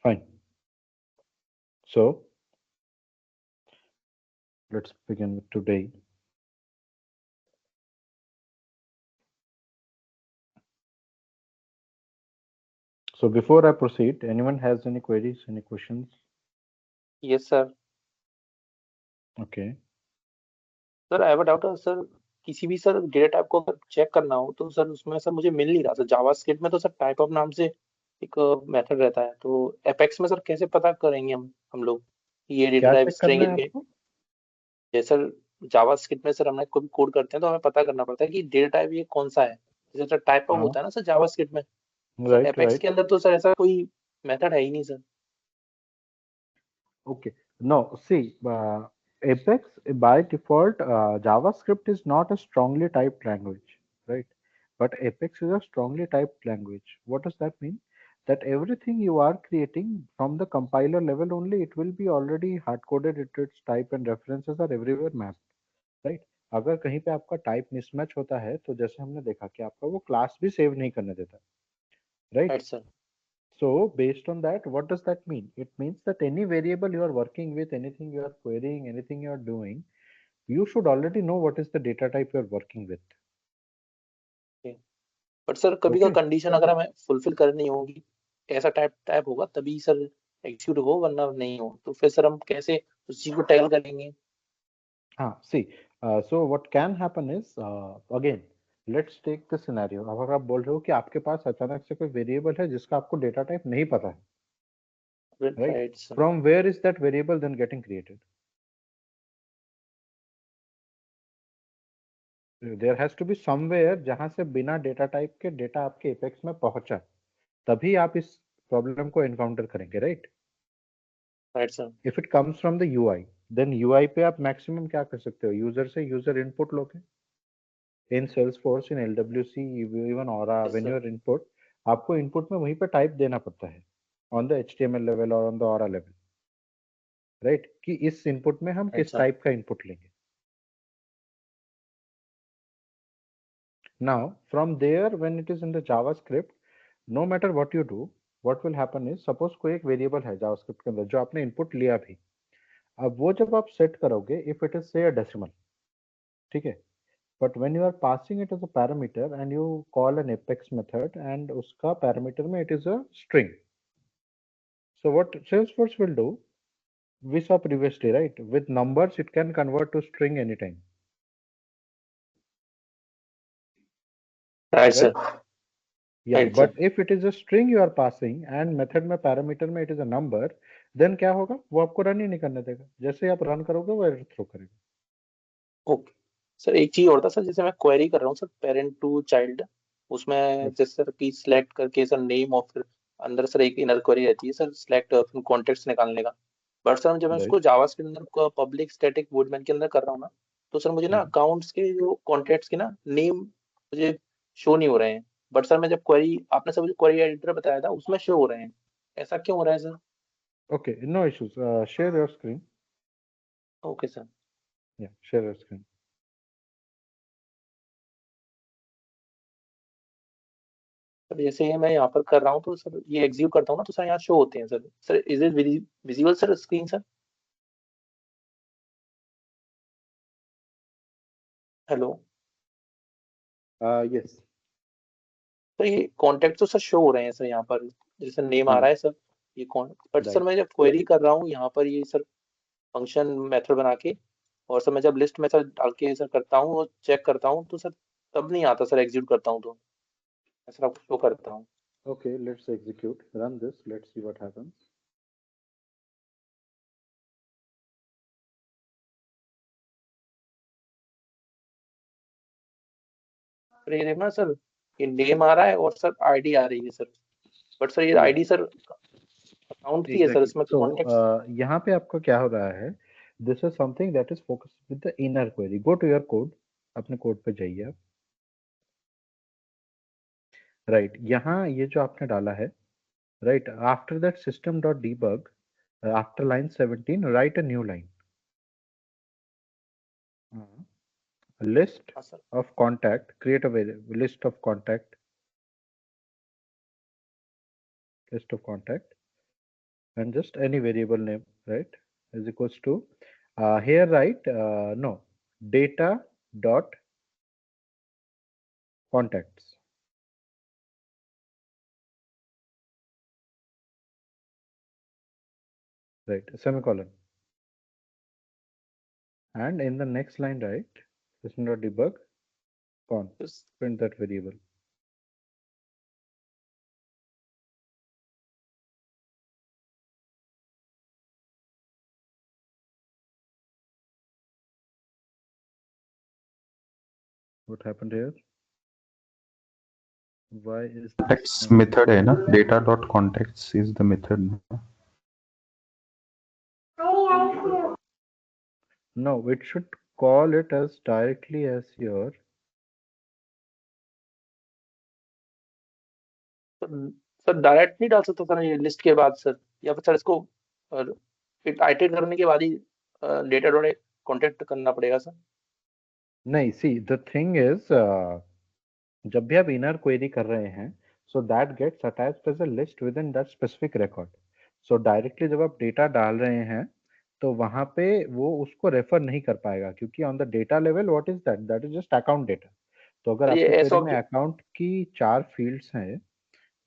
Fine. So let's begin with today. So before I proceed, anyone has any queries, any questions? Yes, sir. Okay. Sir I have a doubt sir, किसी भी sir data type को अगर check करना हो तो sir उसमें sir मुझे मिल नहीं रहा सर। जावास्क्रिप्ट में तो सर टाइप ऑफ नाम से एक मेथड रहता है, तो एपेक्स में सर कैसे पता करेंगे हम लोग कि ये डेटा क्या टाइप चेक स्ट्रिंग करना है है? आपको? जैसे सर जावास्क्रिप्ट में सर हमने कोई कोड करते हैं तो हमें पता करना पड़ता है कि डेटा टाइप ये कौन सा है। जैसे सर टाइप ऑफ हाँ, होता है ना सर जावास्क्रिप्ट में, सर राइट एपेक्स के राइट। अंदर तो सर ऐसा कोई मेथड है ही नहीं sir. Okay. No, see, Apex by default, JavaScript is not a strongly typed language, right? But Apex is a strongly typed language. What does that mean? That everything you are creating from the compiler level only, it will be already hard coded. Its type and references are everywhere mapped, right? अगर कहीं पे आपका type mismatch होता है तो जैसे हमने देखा कि आपका वो क्लास भी सेव नहीं करने देता, right? Right sir. So based on that, what does that mean? It means that any variable you are working with, anything you are querying, anything you are doing, you should already know what is the data type you are working with. But sir कभी का Okay. Condition अगर हमें fulfil करनी होगी, ऐसा type type होगा तभी sir execute हो, वरना नहीं हो तो फिर सर हम कैसे उस चीज को टैगल करेंगे? See, so what can happen is, again, let's take the scenario. अगर आप बोल रहे हो कि आपके पास अचानक से कोई वेरिएबल है जिसका आपको डेटा टाइप नहीं पता है, right? Right sir. From where is that variable then getting created? There has to be somewhere जहां से बिना डेटा टाइप के डेटा आपके एपेक्स में पहुंचा, तभी आप इस प्रॉब्लम को एनकाउंटर करेंगे, right? Right sir. If it comes from the UI, then UI पे आप मैक्सिमम क्या कर सकते हो, यूजर से यूजर इनपुट लोगे। In Salesforce, in LWC, even Aura, yes when sir. Your input, आपको इनपुट में वहीं पे टाइप देना पड़ता है, ऑन द एचटीएमएल लेवल और on the Aura level, right? कि इस इनपुट में हम राइट किस सर। टाइप का इनपुट लेंगे। Now from there when it is in the JavaScript, no matter what you do, what will happen is, suppose कोई एक वेरिएबल है जावास्क्रिप्ट के अंदर जो आपने इनपुट लिया भी, अब वो जब आप सेट करोगे, इफ इट इज से अ डेसिमल, ठीक है, but when you are passing it as a parameter and you call an apex method and uska parameter mein it is a string, so what Salesforce will do, we saw previously, right, with numbers it can convert to string anytime, right sir. correct? Yeah, right sir. but if it is a string you are passing and method में parameter में it is a number, then क्या होगा, वो आपको run ही नहीं करने देगा, जैसे ही आप रन करोगे वो एरर थ्रो करेगा। ओके सर, एक चीज और था सर, जैसे मैं क्वेरी कर रहा हूँ सर पेरेंट टू चाइल्ड, उसमें जैसे सर की सिलेक्ट करके सर नेम और फिर अंदर सर एक इनर क्वेरी रहती है सर सिलेक्ट फिर कॉन्टेक्ट निकालने का। बट सर जब मैं उसको राइट। जावास के अंदर पब्लिक स्टैटिक वॉइड के अंदर कर रहा हूँ ना, तो सर मुझे ना अकाउंट्स के जो कॉन्टेक्ट्स के ना नेम मुझे शो नहीं हो रहे हैं। बट सर मैं जब क्वेरी, आपने सर मुझे क्वेरी एडिटर बताया था उसमें शो हो रहे हैं, ऐसा क्यों हो रहा है sir? Okay, no issues, share your screen. Okay sir. Yeah, share your screen. Sir जैसे ये मैं यहाँ पर कर रहा हूँ तो सर ये एग्जीक्यूट करता हूँ ना तो सर यहाँ शो होते हैं sir. Sir is it visible sir screen sir? Hello? Yes. Sir ये कॉन्टेक्ट तो सर शो हो रहे हैं सर यहाँ पर, जैसे नेम आ हाँ, रहा है सर, ये कौन, बट सर राइट। मैं जब क्वेरी कर रहा हूँ यहाँ पर ये सर फंक्शन मेथड बना के, और सर मैं जब लिस्ट में सर डाल के सर करता हूँ और चेक करता हूँ तो सर तब नहीं आता सर, एग्जीक्यूट करता हूँ तो मैं सर आपको शो करता हूँ। Okay, let's execute, run this, let's see what happens. Sir ये देखना सर, ये नेम आ रहा है और सर आईडी आ रही है सर, बट सर ये Yeah, आईडी सर अकाउंट की है सर, exactly. इसमें तो So, कॉन्टेक्ट। यहाँ पे आपका क्या हो रहा है, this is something that is focused with the inner query. Go to your code, अपने कोड पे जाइए आप, राइट? यहाँ ये जो आपने डाला है, right, after that system dot debug, after line 17 write a new line. List हाँ sir. of contact, create a list of contact, list of contact, and just any variable name, right, is equals to here write no data dot contacts, right, semicolon, and in the next line write system.debug con, Yes. print that variable. What happened here? Why is this Contacts method है ना, data dot contacts is the method ना? No, it should call it as directly as your sir direct नहीं डाल सकता sir ये list के बाद sir, या फिर सर इसको आइटरेट करने के बाद ही डेटा डॉट कॉन्टेक्ट करना पड़ेगा सर? नहीं, सी द थिंग इज जब भी आप इनर क्वेरी कर रहे हैं so that gets attached as a list with in that specific record. So directly जब आप डेटा डाल रहे हैं तो वहां पे वो उसको रेफर नहीं कर पाएगा, क्योंकि on the data level what is that, that is just account data. तो अगर सर ये आपके एस क्वेरी में ऑब्जेक्ट अकाउंट की 4 फील्ड्स हैं,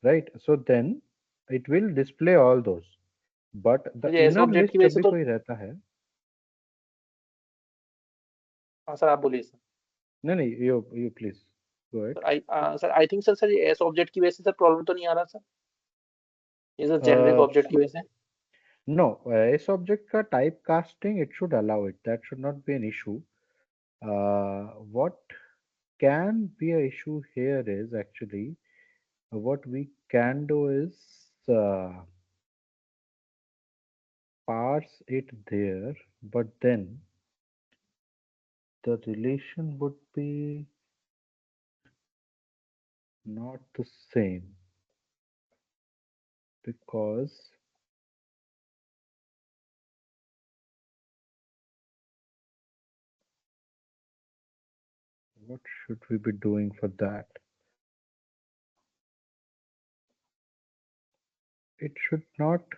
right, so then it will display all those, but the ये एस इनर ऑब्जेक्ट की लिस्ट वजह जब से भी तो, कोई रहता है। हाँ सर आप बोलिए सर। नहीं नहीं, you please go sir I think sir ये एस ऑब्जेक्ट की वजह से सर प्रॉब्लम तो नहीं आ रहा सर, ये सर जेनरिक अहेड। ऑब्जेक्ट की वजह से? No, S object का typecasting it should allow it. That should not be an issue. What can be a issue here is actually what we can do is parse it there, but then the relation would be not the same, because what should we be doing for that? It should not.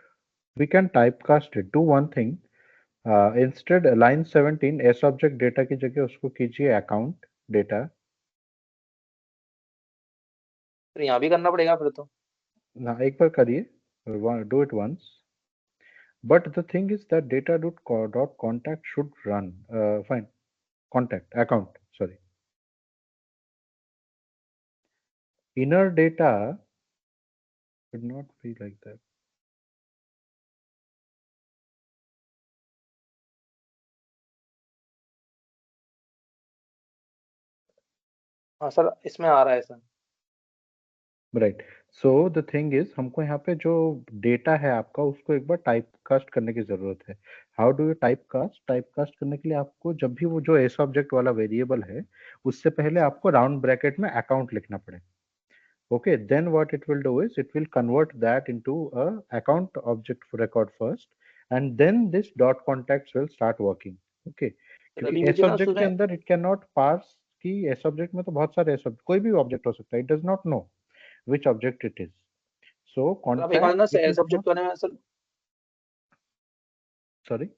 We can typecast it. Do one thing. Instead line 17 S object data की जगह उसको कीजिए account data. Sir यहाँ भी करना पड़ेगा फिर तो? ना, एक बार करिए, do it once, but the thing is that data dot contact should run fine, contact account sorry, inner data should not be like that. हाँ सर इसमें आ रहा है सर। Right, so the thing is हमको यहाँ पे जो डेटा है आपका उसको एक बार टाइप कास्ट करने की जरूरत है। How do you type cast करने के लिए आपको जब भी वो जो एस ऑब्जेक्ट वाला वेरिएबल है उससे पहले आपको राउंड ब्रैकेट में अकाउंट लिखना पड़े। Okay, then what it will do is it will convert that into a account object record first, and then this dot contacts will start working. Okay, sir क्योंकि अभी S मुझे ना object के उसमें, अंदर it cannot parse कि S object में तो बहुत सारे S object, कोई भी object हो सकता है, it does not know which object it is. So sir आप एक बार ना contact it S is object not, के बारे में सर, sorry,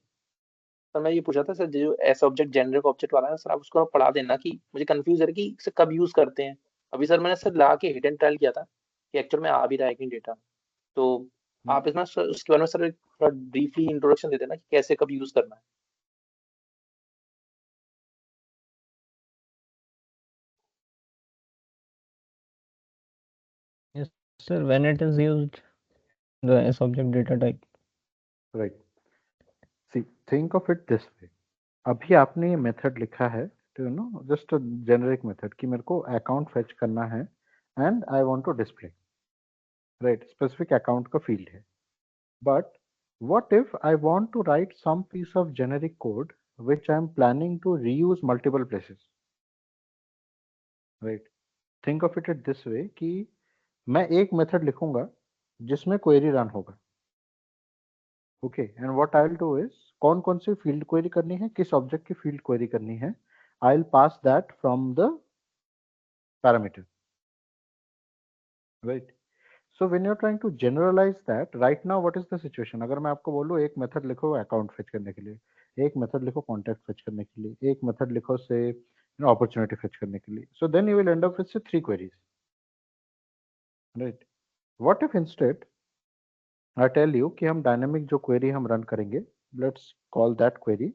सर मैं ये पूछा था सर जो एस ऑब्जेक्ट जेनरिक ऑब्जेक्ट वाला है सर, आप उसको पढ़ा देना कि मुझे कंफ्यूज है कि इसे कब यूज करते हैं। अभी सर मैंने सर ला के हिट एंड ट्रायल किया था कि एक्चुअल में आ भी रहा है कि डेटा, तो आप इसमें सर उसके बारे में सर थोड़ा ब्रीफली इंट्रोडक्शन दे देना कि कैसे कब यूज करना है। Yes, sir. When it is used, the S object data type. right. See, think of it this way. अभी आपने ये मेथड लिखा है, तो नो जस्ट जेनरिक मेथड कि मेरे को अकाउंट फेच करना है and I want to display, right, specific account का फील्ड है। But what if I want to write some piece of generic code which I'm planning to reuse multiple places? Right? Think of it this way कि मैं एक method लिखूंगा जिसमें query run होगा। Okay, and what I will do is कौन कौन सी field query करनी है, किस ऑब्जेक्ट की फील्ड क्वेरी करनी है, I will pass that from the parameter, right. So when you're trying to generalize that, right now what is the situation? अगर मैं आपको बोलूँ एक मेथड लिखो अकाउंट फेच करने के लिए, एक मेथड लिखो कॉन्टैक्ट फेच करने के लिए, एक मेथड लिखो से अपॉर्चुनिटी फेच करने के लिए, so then you will end up with say 3 queries, right? What if instead I tell you कि हम डायनामिक जो क्वेरी हम रन करेंगे, let's call that query,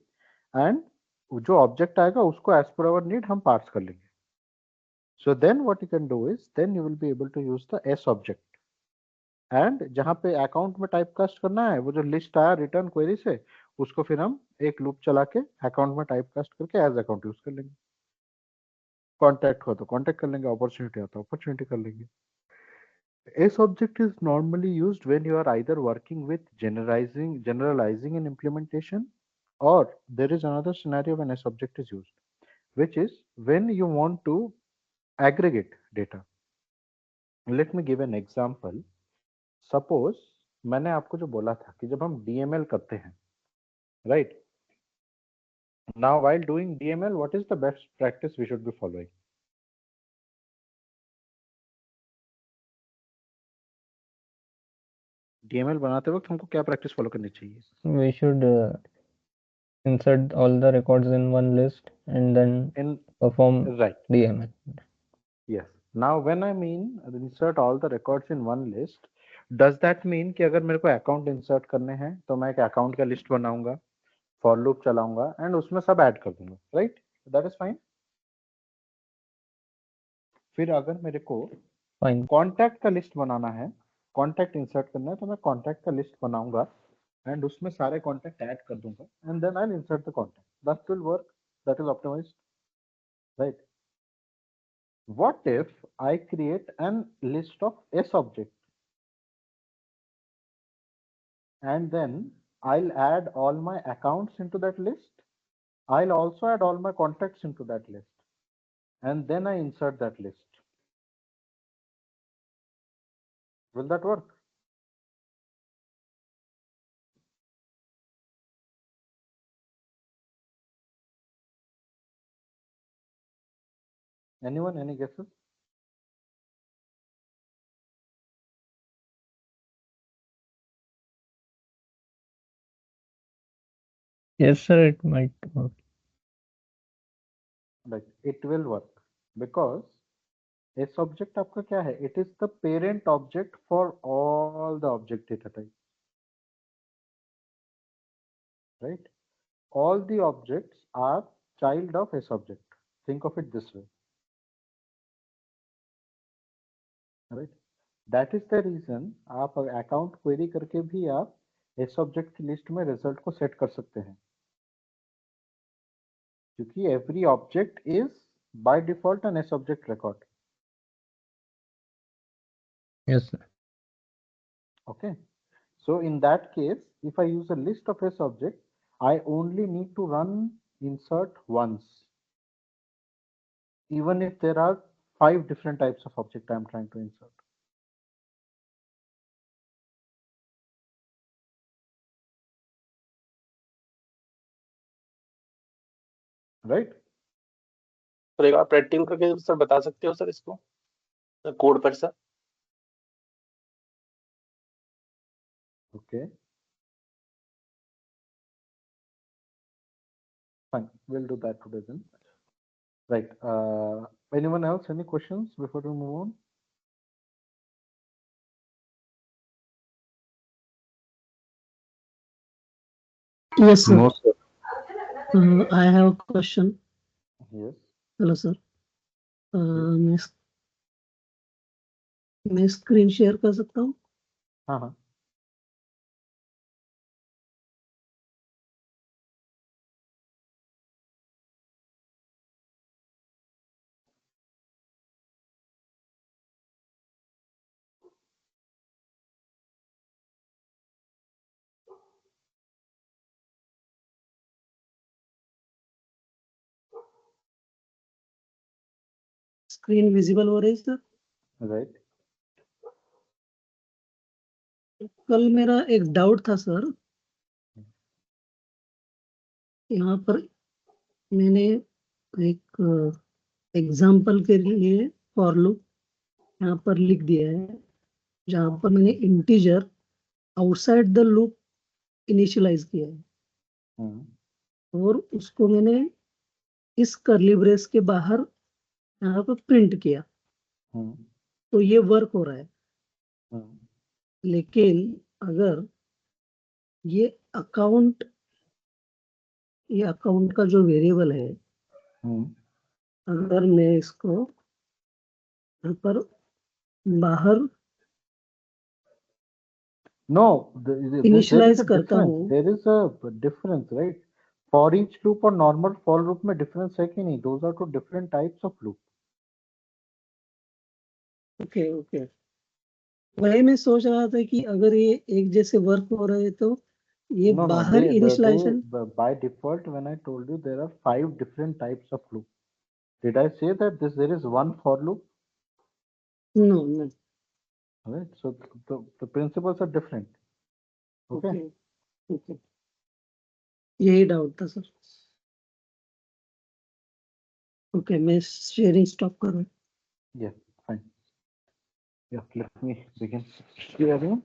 and जो ऑब्जेक्ट आएगा उसको as per our need हम पार्स कर लेंगे. So then what you can do is then you will be able to use the S object. And जहां पे अकाउंट में टाइप कास्ट करना है, वो जो लिस्ट आया रिटर्न क्वेरी से, उसको फिर हम एक लूप चला के अकाउंट में टाइप कास्ट करके एज अकाउंट यूज कर लेंगे. कॉन्टैक्ट हो तो कॉन्टैक्ट कर लेंगे, अपॉर्चुनिटी हो तो अपॉर्चुनिटी कर लेंगे. S object is normally used when you are either working with generalizing in implementation, or there is another scenario when S object is used, which is when you want to aggregate data. Let me give an example. Suppose मैंने आपको जो बोला था कि जब हम DML करते हैं, राइट, now while doing DML what is the best practice we should be following? DML बनाते वक्त हमको क्या प्रैक्टिस फॉलो करनी चाहिए? We should insert all the records in one list and then perform right DML. yes. Now when I mean insert all the records in one list, does that mean कि अगर मेरे को account insert करने हैं तो मैं एक account का लिस्ट बनाऊंगा, फॉर लूप चलाऊंगा एंड उसमें सब ऐड कर दूंगा, राइट? That is fine. फिर अगर मेरे को Fine. कॉन्टैक्ट का लिस्ट बनाना है, कॉन्टैक्ट इंसर्ट करना है, तो मैं कॉन्टैक्ट का लिस्ट बनाऊंगा एंड उसमें सारे कॉन्टैक्ट ऐड कर दूंगा and then I will insert the contact. That will work, that is optimised, right? What if I create an list of S object and then I'll add all my accounts into that list, I'll also add all my contacts into that list, and then I insert that list. Will that work? Anyone, any guesses? Yes, sir, it might work. Like it will work because S object आपका क्या है? It is the parent object for all the object data types, right? All the objects are child of S object. Think of it this way, right? That is the reason आप account query करके भी आप S object की list में result को set कर सकते हैं, क्योंकि every object is by default an S object record. Yes, sir. Okay, so in that case, if I use a list of S object, I only need to run insert once, even if there are 5 different types of object I am trying to insert. Right? Sir एक बार practical करके sir बता सकते हो sir इसको code पर sir? Okay. Fine, we'll do that today then. Right. Anyone else? Any questions before we move on? Yes, sir. No, sir. I have a question. Yes. Hello, sir. मैं screen share कर सकता हूँ? हाँ हाँ. Screen visible हो रही है sir? Right. कल मेरा एक डाउट था सर, यहाँ पर मैंने एक एग्जाम्पल के लिए फॉर लूप यहाँ पर लिख दिया है जहां पर मैंने integer outside the loop initialise किया है और उसको मैंने इस कर्ली ब्रेस के बाहर यहाँ पर प्रिंट किया, तो ये वर्क हो रहा है। लेकिन अगर ये अकाउंट का जो वेरिएबल है, अगर मैं इसको यहाँ पर बाहर No, there is initialise a करता difference. हूँ, There is a difference, right? For each loop और normal for loop में difference है कि नहीं? Those are two different types of loop. Okay okay, वही मैं सोच रहा था कि अगर ये एक जैसे वर्क हो रहे तो ये No, बाहर initialisation. by default when I told you there are 5 different types of loop. Did I say that there is one for loop? No no, Right? So the principles are different. Okay. Okay okay, यही doubt था sir. Okay, मैं sharing stop करूँ? Yeah, fine. Yeah, let me begin sharing.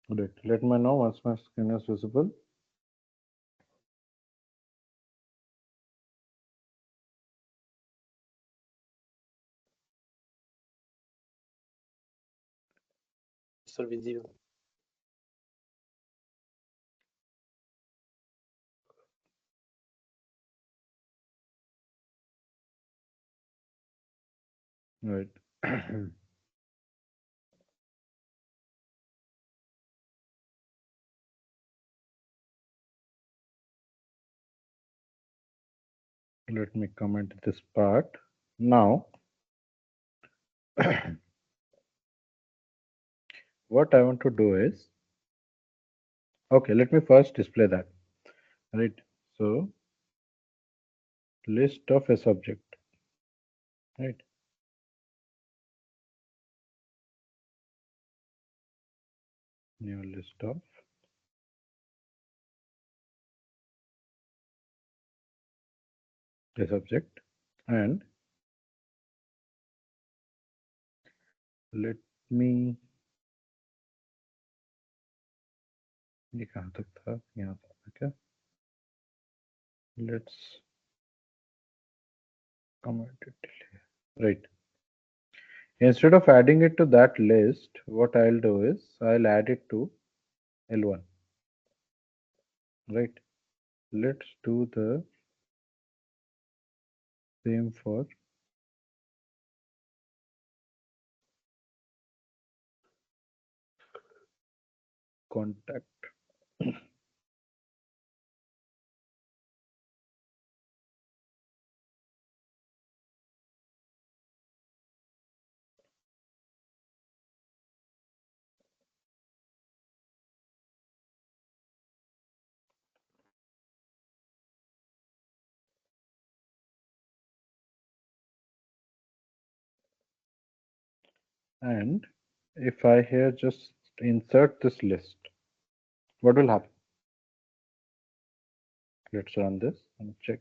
Right. Let me know once my screen is visible. Sir visible. Right. Let me comment this part. Now, what I want to do is, okay, let me first display that. Right. So, list of a subject. Right. New list of a subject, and let me, ये कहाँ तक था? यहाँ तक क्या? Let's comment it here. Right. Instead of adding it to that list, what I'll do is I'll add it to L1. Right. Let's do the same for contact. And if I here just insert this list, what will happen? Let's run this and check.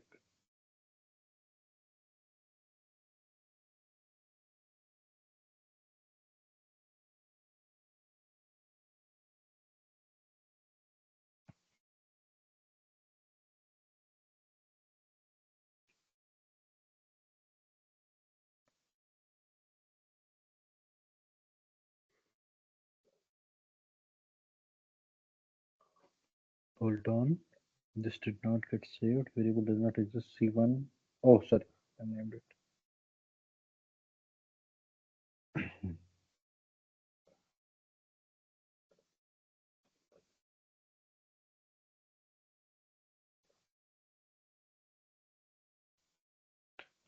Hold on. This did not get saved. Variable does not exist. C1. Oh, sorry. I named it.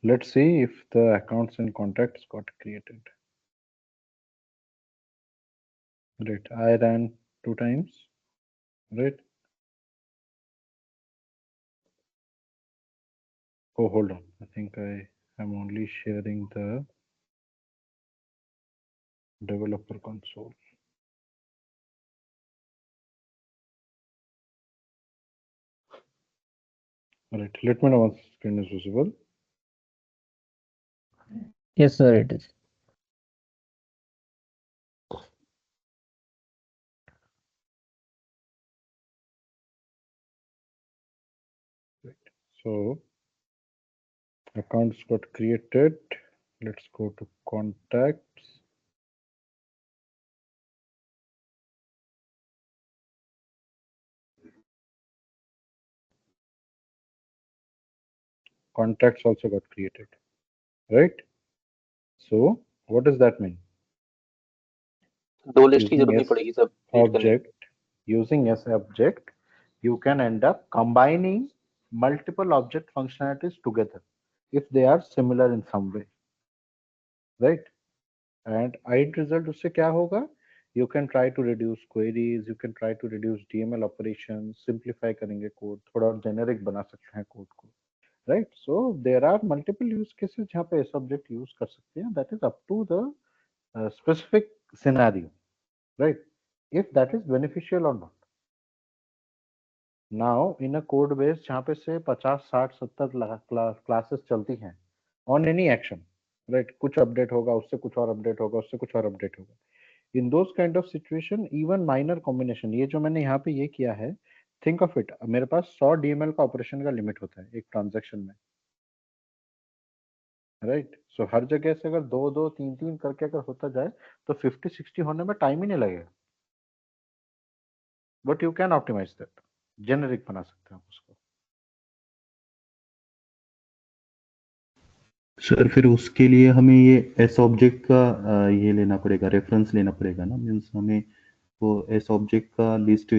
Let's see if the accounts and contacts got created. Right. I ran 2 times. Right. Oh, hold on. I think I am only sharing the developer console. All right. Let me know once the screen is visible. Yes, sir, it is. So accounts got created. Let's go to contacts. Contacts also got created, right? So what does that mean? दो list की Using जरूरत नहीं as पड़ेगी सब create करने की। object, using as object, you can end up combining multiple object functionalities together if they are similar in some way, right? And end result उससे क्या होगा? You can try to reduce queries, you can try to reduce DML operations, simplify करेंगे code, थोड़ा और generic बना सकते हैं code को, right? So there are multiple use cases जहाँ पे subject use कर सकते हैं. That is up to the specific scenario, right? If that is beneficial or not. Now in a code base जहाँ पे से 50, 60, 70 classes चलती हैं on any action, right? कुछ update होगा, उससे कुछ और update होगा, उससे कुछ और update होगा. In those kind of situation, even minor combination, ये जो मैंने यहाँ पे ये किया है, think of it, मेरे पास 100 DML का ऑपरेशन का लिमिट होता है एक ट्रांजैक्शन में, राइट? सो हर जगह से अगर 2-2, 3-3 करके अगर होता जाए तो 50-60 होने में टाइम ही नहीं लगेगा. But you can optimise that, generic बना सकते हैं उसको. सर फिर उसके लिए हमें ये एस ऑब्जेक्ट का ये लेना पड़ेगा, रेफरेंस लेना पड़ेगा ना, मीन्स हमें वो एस ऑब्जेक्ट का लिस्ट